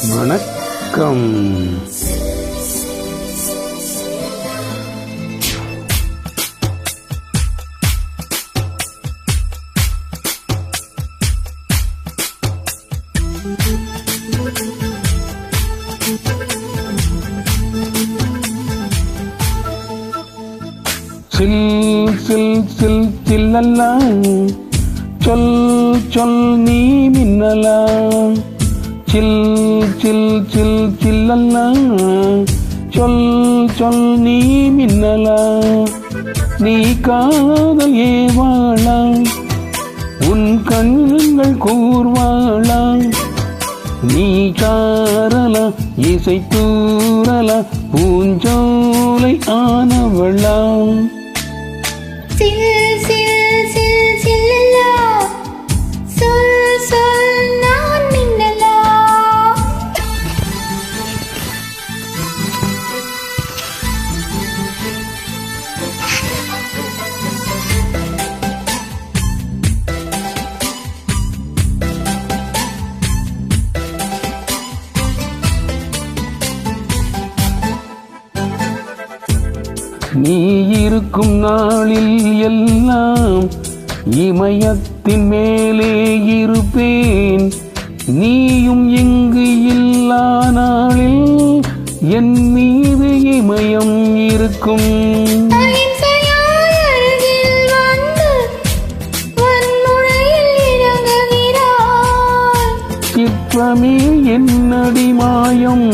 வணக்கம். சில் சில் சில் சில்லல்லா சொல் சொல் நீ மின்னலா சில் சில் சில் சில்லல்லா சொல் சொல் நீ மின்னலா நீ காதல் ஏவாளா உன் கண்கள் கூர்வாளா நீ சாரலா இசை தூரலா பூஞ்சோலை ஆனவளா சில் சில் சில் சில்லல்லா சொல் சொல் நான் மின்னலா நீ இருக்கும் நாளில் எல்லாம் இமயத்தின் மேலே இருப்பேன் நீயும் எங்கு இல்லா நாளில் என் மீது இமயம் இருக்கும் சிற்பமே என்னடி மாயம்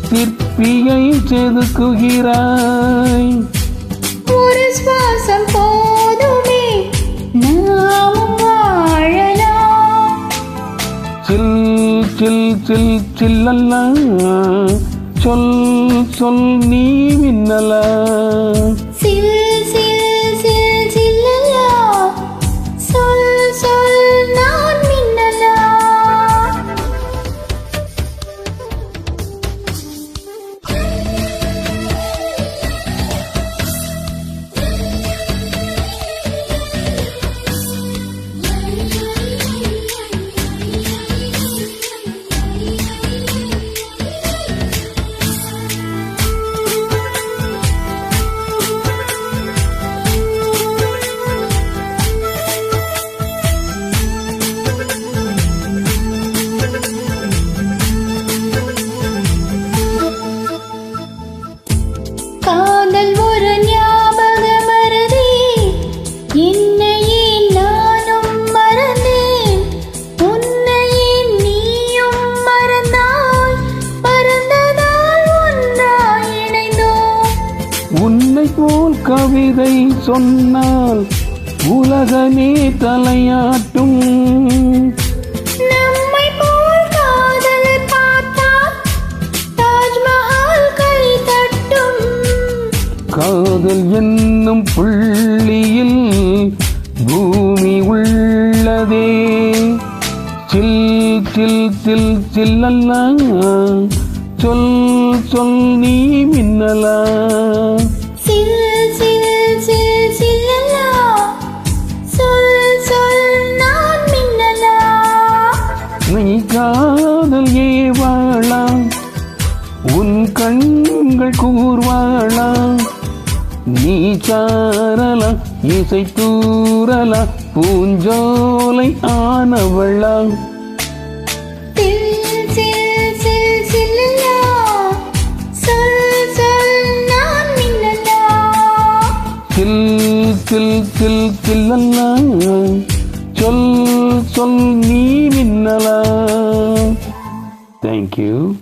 சிற்பியை செதுக்குகிறாய் ஒரு சுவாசம் போதுமே நாமும் வாழலாம் சில் சில் சில் சில்லல்லா சொல் சொல் நீ மின்னலா சில் சில் சில் சில்லல்லா சொல் சொல் நான் மின்னலா காதல் ஒரு ஞாபக மறதி என்னையே நானும் மறந்தேன் உன்னையே நீயும் மறந்தாய் மறந்ததால் ஒன்றாய் இணைந்தோம் உன்னை போல் கவிதை சொன்னால் உலகமே தலையாட்டும் நம்மை போல் காதலை பார்த்தால் தாஜ்மஹால் கை தட்டும் காதல் என்னும் புள்ளியில் பூமி உள்ளதே சில் சில் சில் சில்லல்லா சொல் சொல் நீ மின்னலா சில் சில் சில் சில்லல்லா சொல் சொல் நான் மின்னலா நீ காதல் ஏவாளா உன் கண்கள் கூர்வாளா நீ சாரலா இசை தூரலா பூஞ்சோலை ஆனவளா சில் சில் சில் சில்லல்லா சொல் சொல் நான் மின்னலா சில் சில் சில் சில்லல்லா சொல் சொல் நீ மின்னலா. Thank you.